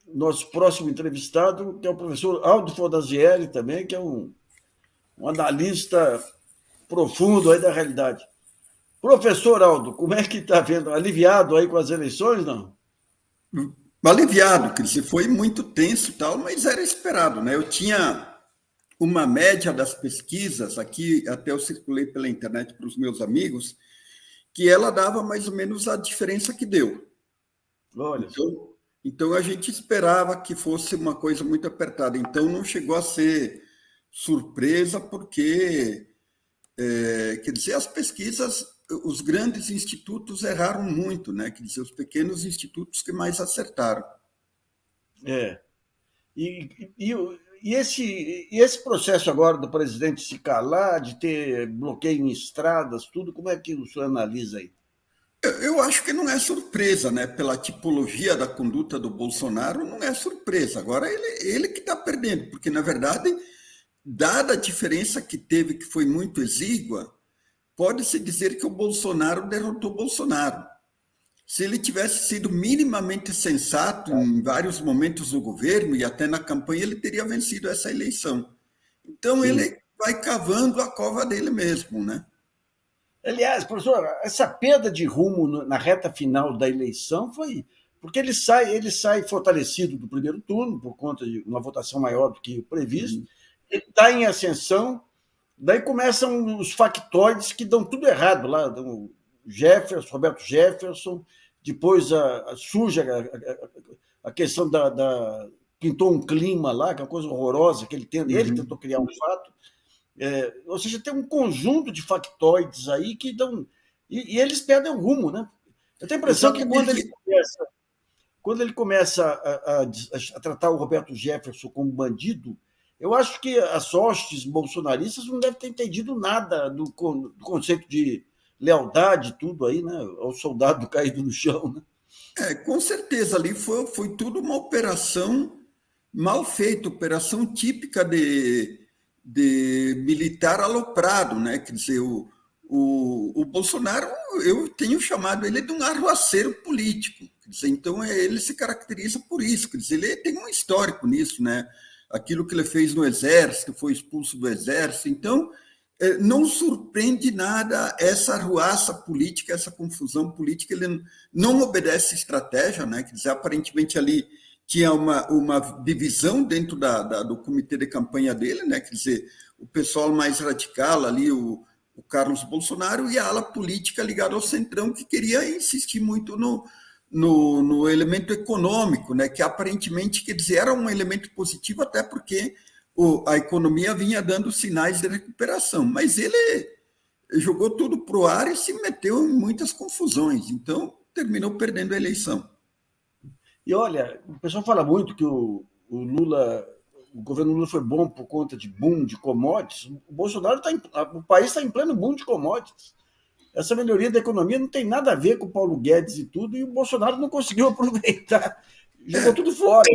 nosso próximo entrevistado, que é o professor Aldo Fodazieri também, que é um analista profundo aí da realidade. Professor Aldo, como é que está vendo? Aliviado aí com as eleições, não? Aliviado, quer dizer, foi muito tenso e tal, mas era esperado, né? Eu tinha uma média das pesquisas, aqui até eu circulei pela internet para os meus amigos, que ela dava mais ou menos a diferença que deu. Olha só. Então a gente esperava que fosse uma coisa muito apertada. Então não chegou a ser surpresa, porque, quer dizer, as pesquisas, os grandes institutos erraram muito, né? Quer dizer, os pequenos institutos que mais acertaram. É. E esse processo agora do presidente se calar, de ter bloqueio em estradas, tudo, como é que o senhor analisa aí? Eu acho que não é surpresa, né? Pela tipologia da conduta do Bolsonaro, não é surpresa. Agora ele que está perdendo, porque, na verdade, dada a diferença que teve, que foi muito exígua, pode-se dizer que o Bolsonaro derrotou o Bolsonaro. Se ele tivesse sido minimamente sensato em vários momentos do governo e até na campanha, ele teria vencido essa eleição. Então, Sim. ele vai cavando a cova dele mesmo, né? Aliás, professor, essa perda de rumo na reta final da eleição foi porque ele sai fortalecido do primeiro turno por conta de uma votação maior do que o previsto. Uhum. Ele está em ascensão, daí começam os factoides que dão tudo errado lá. Jefferson, Roberto Jefferson, depois surge a questão pintou um clima lá, que é uma coisa horrorosa que ele tentou Uhum. criar um fato. Ou seja, tem um conjunto de factoides aí que dão. E eles perdem o rumo, né? Eu tenho a impressão que Exatamente. quando ele começa a tratar o Roberto Jefferson como bandido, eu acho que as hostes bolsonaristas não devem ter entendido nada do conceito de lealdade, tudo aí, né? Ao soldado caído no chão, né? Com certeza, ali foi tudo uma operação mal feita, operação típica de militar aloprado, né? Quer dizer, o Bolsonaro, eu tenho chamado ele de um arruaceiro político. Quer dizer, então, ele se caracteriza por isso. Quer dizer, ele tem um histórico nisso, né? Aquilo que ele fez no Exército, foi expulso do Exército. Então, não surpreende nada essa arruaça política, essa confusão política. Ele não obedece estratégia, né? Quer dizer, aparentemente ali tinha uma divisão dentro do comitê de campanha dele, né? Quer dizer, o pessoal mais radical ali, o Carlos Bolsonaro, e a ala política ligada ao Centrão, que queria insistir muito no elemento econômico, né? Que aparentemente, quer dizer, era um elemento positivo, até porque a economia vinha dando sinais de recuperação, mas ele jogou tudo para o ar e se meteu em muitas confusões, então terminou perdendo a eleição. E olha, o pessoal fala muito que o Lula, o governo Lula foi bom por conta de boom de commodities. O Bolsonaro o país está em pleno boom de commodities. Essa melhoria da economia não tem nada a ver com o Paulo Guedes e tudo, e o Bolsonaro não conseguiu aproveitar. Jogou tudo fora.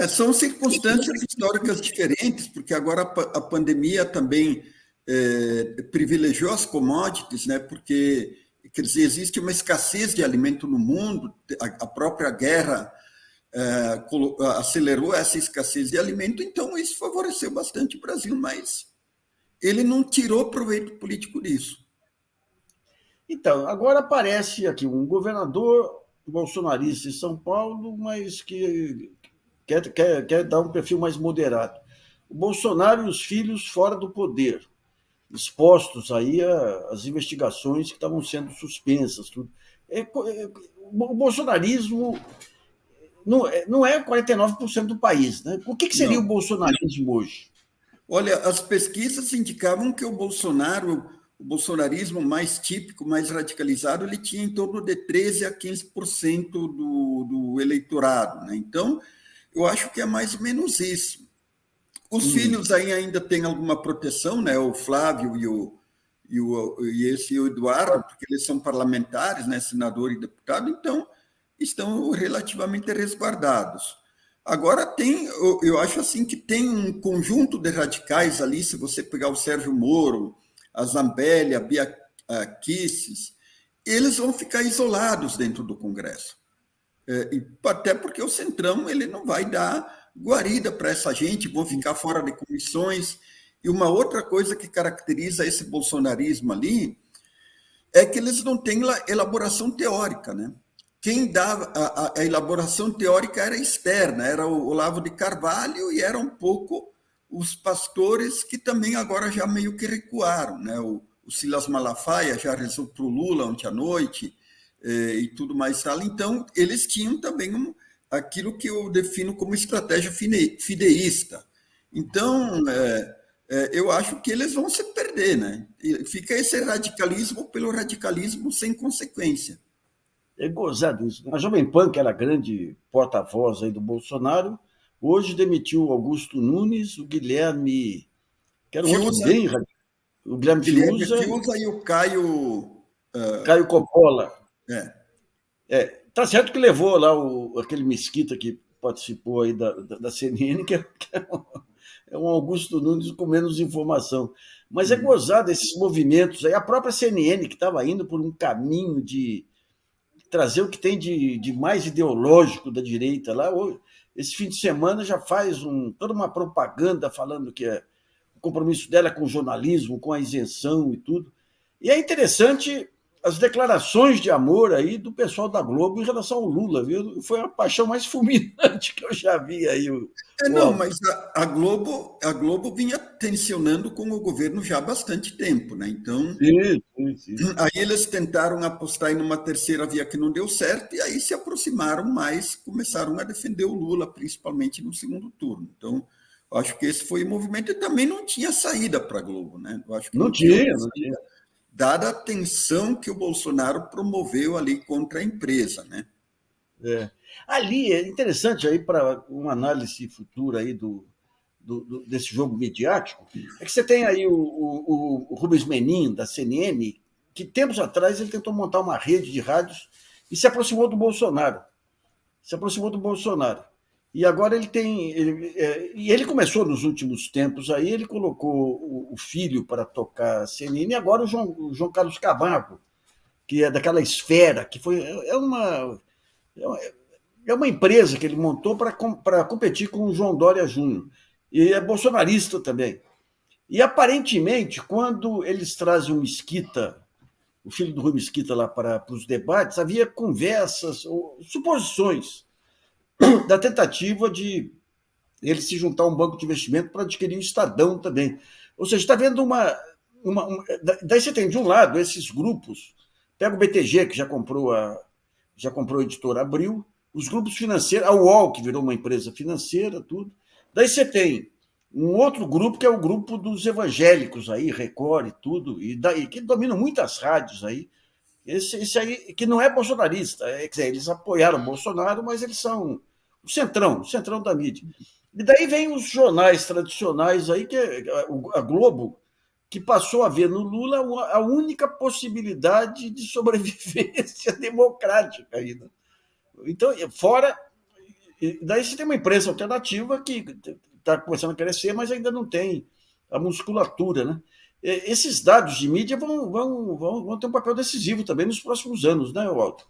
São circunstâncias históricas diferentes, porque agora a pandemia também privilegiou as commodities, né? Porque, quer dizer, existe uma escassez de alimento no mundo, a própria guerra acelerou essa escassez de alimento, então isso favoreceu bastante o Brasil, mas ele não tirou proveito político disso. Então, agora aparece aqui um governador bolsonarista em São Paulo, mas que quer dar um perfil mais moderado. O Bolsonaro e os filhos fora do poder, expostos aí às investigações que estavam sendo suspensas. Tudo. O bolsonarismo não é 49% do país. Né? O que seria o Não. bolsonarismo hoje? Olha, as pesquisas indicavam que o bolsonarismo mais típico, mais radicalizado, ele tinha em torno de 13 a 15% do eleitorado, né? Então, eu acho que é mais ou menos isso. Os filhos aí ainda têm alguma proteção, né? O Flávio e o Eduardo, porque eles são parlamentares, né? Senador e deputado, então estão relativamente resguardados. Agora eu acho assim que tem um conjunto de radicais ali, se você pegar o Sérgio Moro, a Zambelli, a Bia Kicis, eles vão ficar isolados dentro do Congresso. Até porque o Centrão ele não vai dar guarida para essa gente, vão ficar fora de comissões. E uma outra coisa que caracteriza esse bolsonarismo ali é que eles não têm elaboração teórica, né? Quem dava a elaboração teórica era externa, era o Olavo de Carvalho e era um pouco os pastores que também agora já meio que recuaram, né? O Silas Malafaia já rezou para o Lula ontem à noite, e tudo mais tal. Então, eles tinham também aquilo que eu defino como estratégia fideísta. Então, eu acho que eles vão se perder, né? E fica esse radicalismo pelo radicalismo sem consequência. É gozado isso. A Jovem Pan, que era a grande porta-voz aí do Bolsonaro, hoje demitiu o Augusto Nunes, o Guilherme, que era um outro Fiuza, bem radical, o Guilherme Guilherme Fiuza, Fiuza e o Caio. Caio Coppola. É, Tá certo que levou lá aquele Mesquita que participou aí da CNN, é um Augusto Nunes com menos informação. Mas é gozado esses movimentos aí. A própria CNN, que estava indo por um caminho de trazer o que tem de mais ideológico da direita lá, esse fim de semana já faz toda uma propaganda falando que o compromisso dela é com o jornalismo, com a isenção e tudo. E é interessante as declarações de amor aí do pessoal da Globo em relação ao Lula, viu? Foi a paixão mais fulminante que eu já vi aí. não, mas a Globo vinha tensionando com o governo já há bastante tempo, né? Então, Sim, sim, sim. aí eles tentaram apostar em uma terceira via que não deu certo, e aí se aproximaram mais, começaram a defender o Lula, principalmente no segundo turno. Então, eu acho que esse foi o movimento, e também não tinha saída para a Globo, né? Eu acho que Não não tinha outra tinha, não tinha. saída, dada a tensão que o Bolsonaro promoveu ali contra a empresa, né? É. Ali é interessante aí para uma análise futura aí desse jogo midiático, é que você tem aí o Rubens Menin, da CNN, que tempos atrás ele tentou montar uma rede de rádios e se aproximou do Bolsonaro. Se aproximou do Bolsonaro. E agora ele tem. E ele começou nos últimos tempos aí, ele colocou o filho para tocar a CNN, e agora o João Carlos Camargo, que é daquela esfera, que foi. É uma empresa que ele montou para competir com o João Dória Júnior. E é bolsonarista também. E aparentemente, quando eles trazem o Mesquita, o filho do Rui Mesquita, lá para os debates, havia conversas, ou suposições da tentativa de ele se juntar a um banco de investimento para adquirir o Estadão também. Ou seja, está vendo daí você tem, de um lado, esses grupos, pega o BTG, que já comprou a editora Abril, os grupos financeiros, a UOL, que virou uma empresa financeira, tudo. Daí você tem um outro grupo, que é o grupo dos evangélicos aí, Record e tudo, e daí, que dominam muitas rádios aí. Esse aí, que não é bolsonarista, quer dizer, eles apoiaram o Bolsonaro, mas eles são o centrão da mídia. E daí vem os jornais tradicionais aí, que é a Globo, que passou a ver no Lula a única possibilidade de sobrevivência democrática ainda. Então, fora. Daí você tem uma imprensa alternativa que está começando a crescer, mas ainda não tem a musculatura, né? Esses dados de mídia vão ter um papel decisivo também nos próximos anos, né, Walter?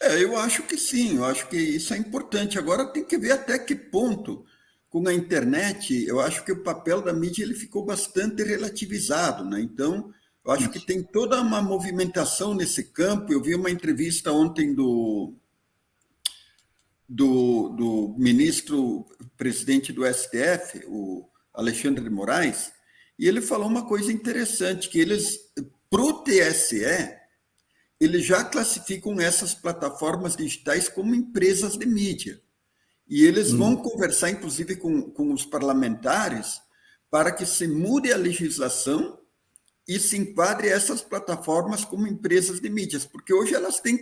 Eu acho que sim, eu acho que isso é importante. Agora tem que ver até que ponto, com a internet, eu acho que o papel da mídia ele ficou bastante relativizado, né? Então, eu acho que tem toda uma movimentação nesse campo. Eu vi uma entrevista ontem do ministro presidente do STF, o Alexandre de Moraes, e ele falou uma coisa interessante, que eles, para o TSE, eles já classificam essas plataformas digitais como empresas de mídia. E eles vão conversar, inclusive, com os parlamentares para que se mude a legislação e se enquadre essas plataformas como empresas de mídias, porque hoje elas têm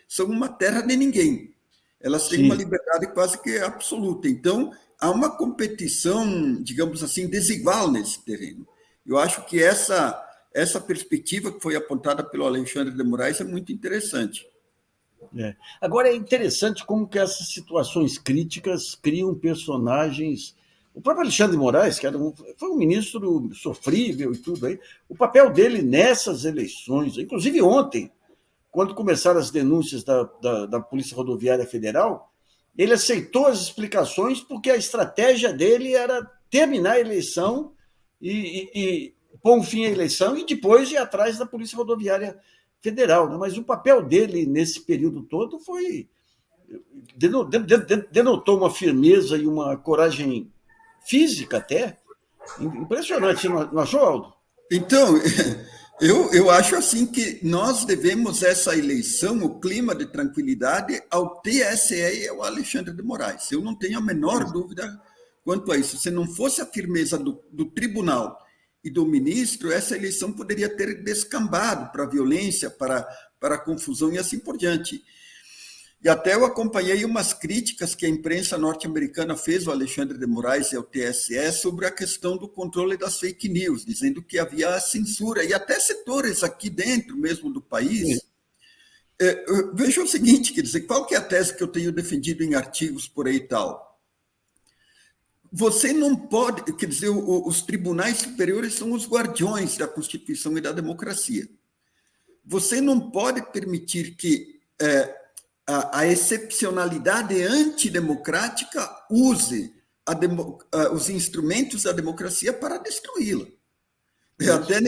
são uma terra de ninguém. Elas têm uma Sim. liberdade quase que absoluta. Então, há uma competição, digamos assim, desigual nesse terreno. Eu acho que essa perspectiva que foi apontada pelo Alexandre de Moraes é muito interessante. Agora é interessante como que essas situações críticas criam personagens. O próprio Alexandre de Moraes, que foi um ministro sofrível e tudo aí, o papel dele nessas eleições, inclusive ontem, quando começaram as denúncias da Polícia Rodoviária Federal, ele aceitou as explicações porque a estratégia dele era terminar a eleição e pôr um fim à eleição e depois ir atrás da Polícia Rodoviária Federal. Né? Mas o papel dele nesse período todo denotou uma firmeza e uma coragem física até impressionante. Você não achou, Aldo? Então, eu acho assim que nós devemos essa eleição, o clima de tranquilidade, ao TSE e ao Alexandre de Moraes. Eu não tenho a menor dúvida quanto a isso. Se não fosse a firmeza do tribunal e do ministro, essa eleição poderia ter descambado para a violência, para a confusão e assim por diante. E até eu acompanhei umas críticas que a imprensa norte-americana fez ao Alexandre de Moraes e ao TSE sobre a questão do controle das fake news, dizendo que havia censura, e até setores aqui dentro mesmo do país. Veja o seguinte, quer dizer, qual que é a tese que eu tenho defendido em artigos por aí e tal? Você não pode, quer dizer, os tribunais superiores são os guardiões da Constituição e da democracia. Você não pode permitir que a excepcionalidade antidemocrática use os instrumentos da democracia para destruí-la. Até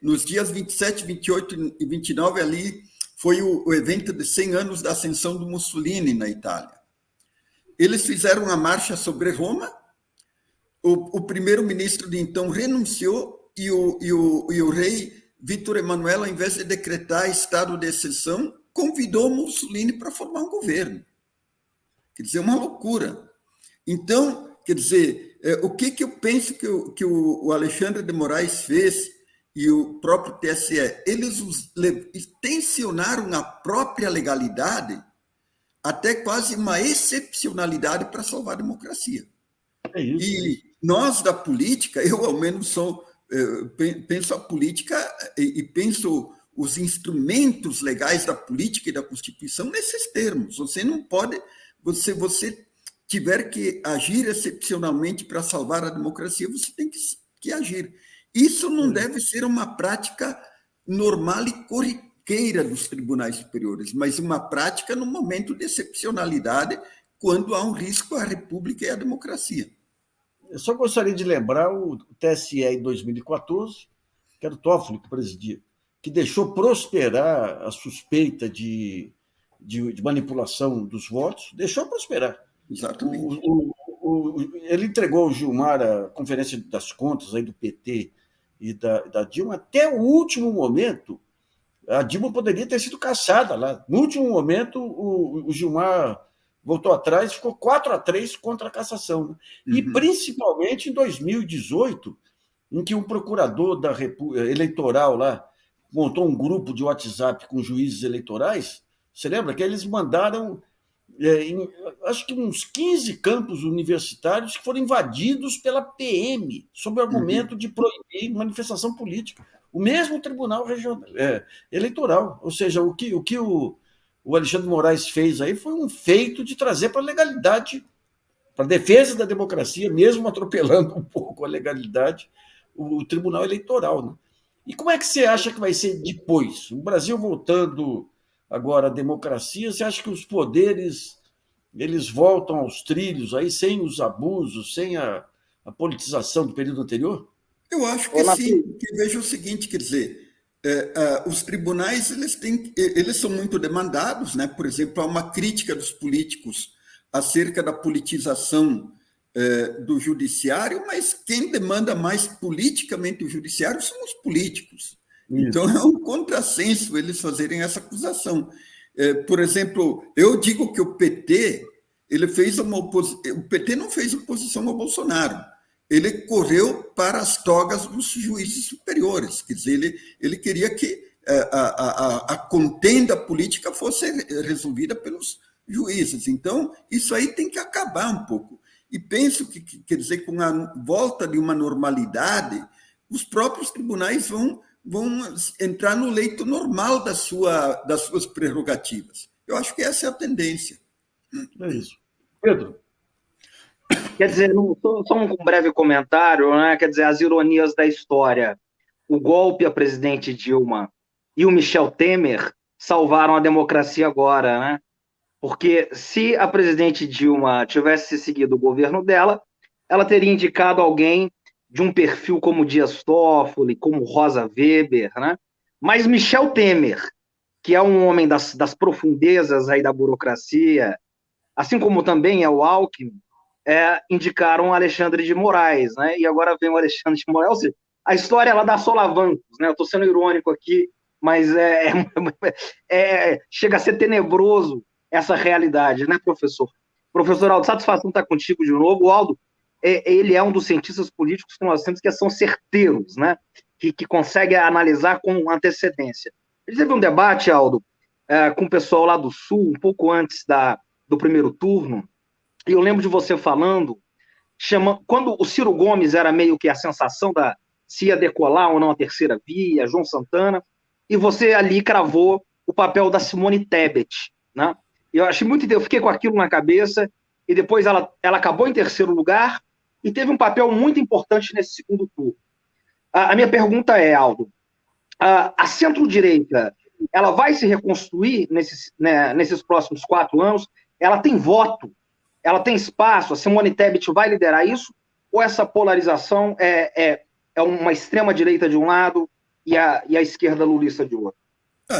nos dias 27, 28 e 29, ali foi o evento de 100 anos da ascensão do Mussolini na Itália. Eles fizeram uma marcha sobre Roma, o primeiro-ministro de então renunciou e o rei Vítor Emanuel, ao invés de decretar estado de exceção, convidou Mussolini para formar um governo. Quer dizer, uma loucura. Então, quer dizer, o que eu penso que o Alexandre de Moraes fez e o próprio TSE, eles tensionaram a própria legalidade até quase uma excepcionalidade para salvar a democracia. É isso. E nós da política, eu ao menos penso a política e penso os instrumentos legais da política e da Constituição nesses termos. Você não pode, você tiver que agir excepcionalmente para salvar a democracia, você tem que agir. Isso não deve ser uma prática normal e corriqueira dos tribunais superiores, mas uma prática no momento de excepcionalidade, quando há um risco à República e à democracia. Eu só gostaria de lembrar o TSE em 2014, que era o Toffoli que presidia, que deixou prosperar a suspeita de manipulação dos votos, deixou prosperar. Exatamente. Ele entregou ao Gilmar a Conferência das Contas aí do PT e da Dilma. Até o último momento, a Dilma poderia ter sido caçada lá. No último momento, o Gilmar voltou atrás, ficou 4-3 contra a cassação. Né? E, principalmente, em 2018, em que um procurador eleitoral lá montou um grupo de WhatsApp com juízes eleitorais. Você lembra que eles mandaram, acho que uns 15 campos universitários que foram invadidos pela PM, sob o argumento de proibir manifestação política. O mesmo Tribunal Eleitoral. Ou seja, o que o Alexandre de Moraes fez aí foi um feito de trazer para a legalidade, para a defesa da democracia, mesmo atropelando um pouco a legalidade, o Tribunal Eleitoral. Né? E como é que você acha que vai ser depois? O Brasil voltando agora à democracia, você acha que os poderes eles voltam aos trilhos aí sem os abusos, sem a politização do período anterior? Eu acho que sim, porque veja o seguinte, quer dizer, os tribunais eles são muito demandados, né? Por exemplo, há uma crítica dos políticos acerca da politização do judiciário, mas quem demanda mais politicamente o judiciário são os políticos. Isso. Então, é um contrassenso eles fazerem essa acusação. Por exemplo, eu digo que o PT, o PT não fez oposição ao Bolsonaro, ele correu para as togas dos juízes superiores, quer dizer, ele queria que a contenda política fosse resolvida pelos juízes. Então, isso aí tem que acabar um pouco. E penso que, quer dizer, com a volta de uma normalidade, os próprios tribunais vão entrar no leito normal das suas prerrogativas. Eu acho que essa é a tendência. É isso. Pedro? Quer dizer, só um breve comentário, né? Quer dizer, as ironias da história. O golpe à presidente Dilma e o Michel Temer salvaram a democracia agora, né? Porque se a presidente Dilma tivesse seguido o governo dela, ela teria indicado alguém de um perfil como Dias Toffoli, como Rosa Weber, né? Mas Michel Temer, que é um homem das profundezas aí da burocracia, assim como também é o Alckmin, indicaram Alexandre de Moraes, né? E agora vem o Alexandre de Moraes. Ou seja, a história ela dá solavancos, né? Eu estou sendo irônico aqui, mas chega a ser tenebroso essa realidade, né, professor? Professor Aldo, satisfação estar contigo de novo. O Aldo, ele é um dos cientistas políticos que nós temos que são certeiros, né? Que consegue analisar com antecedência. Ele teve um debate, Aldo, com o pessoal lá do Sul, um pouco antes do primeiro turno, e eu lembro de você falando, quando o Ciro Gomes era meio que a sensação da se ia decolar ou não a terceira via, João Santana, e você ali cravou o papel da Simone Tebet, né? Eu achei muito, eu fiquei com aquilo na cabeça, e depois ela acabou em terceiro lugar e teve um papel muito importante nesse segundo turno. A minha pergunta é, Aldo, a centro-direita, ela vai se reconstruir nesses próximos 4 anos? Ela tem voto? Ela tem espaço? A Simone Tebet vai liderar isso? Ou essa polarização é uma extrema-direita de um lado e a esquerda lulista de outro?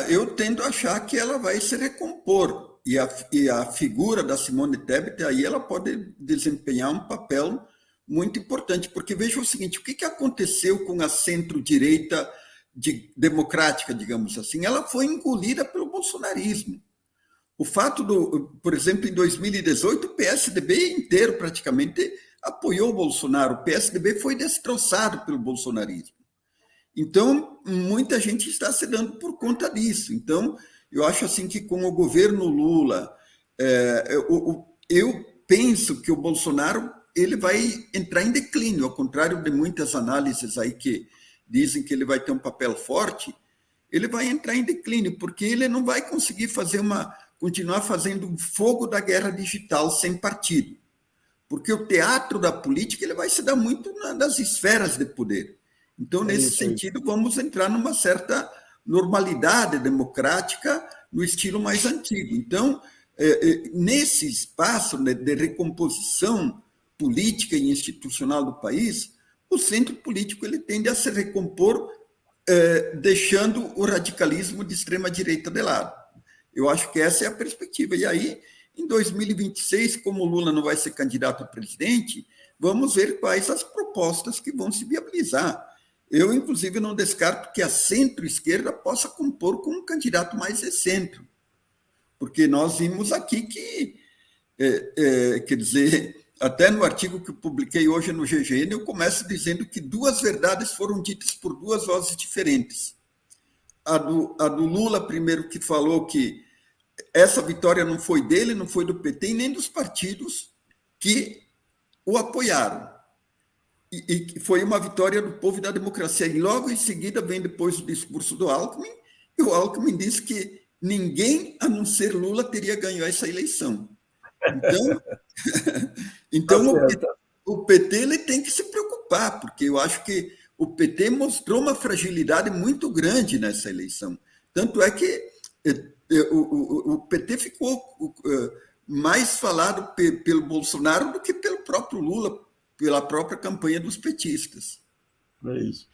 Eu tendo a achar que ela vai se recompor. E a figura da Simone Tebet, aí ela pode desempenhar um papel muito importante. Porque veja o seguinte, o que aconteceu com a centro-direita democrática, digamos assim? Ela foi engolida pelo bolsonarismo. O fato por exemplo, em 2018, o PSDB inteiro praticamente apoiou o Bolsonaro. O PSDB foi destroçado pelo bolsonarismo. Então, muita gente está se dando por conta disso. Então, eu acho assim que com o governo Lula, eu penso que o Bolsonaro ele vai entrar em declínio, ao contrário de muitas análises aí que dizem que ele vai ter um papel forte, ele vai entrar em declínio, porque ele não vai conseguir continuar fazendo o fogo da guerra digital sem partido. Porque o teatro da política ele vai se dar muito nas esferas de poder. Então, nesse sentido, vamos entrar numa certa normalidade democrática no estilo mais antigo. Então, nesse espaço de recomposição política e institucional do país, o centro político ele tende a se recompor deixando o radicalismo de extrema-direita de lado. Eu acho que essa é a perspectiva. E aí, em 2026, como o Lula não vai ser candidato a presidente, vamos ver quais as propostas que vão se viabilizar. Eu, inclusive, não descarto que a centro-esquerda possa compor com um candidato mais de centro, porque nós vimos aqui que, quer dizer, até no artigo que eu publiquei hoje no GGN, eu começo dizendo que 2 verdades foram ditas por 2 vozes diferentes. A do Lula, primeiro, que falou que essa vitória não foi dele, não foi do PT e nem dos partidos que o apoiaram. E foi uma vitória do povo e da democracia. E logo em seguida vem depois o discurso do Alckmin, e o Alckmin disse que ninguém, a não ser Lula, teria ganho essa eleição. Então o PT ele tem que se preocupar, porque eu acho que o PT mostrou uma fragilidade muito grande nessa eleição. Tanto é que o PT ficou mais falado pelo Bolsonaro do que pelo próprio Lula, pela própria campanha dos petistas. É isso.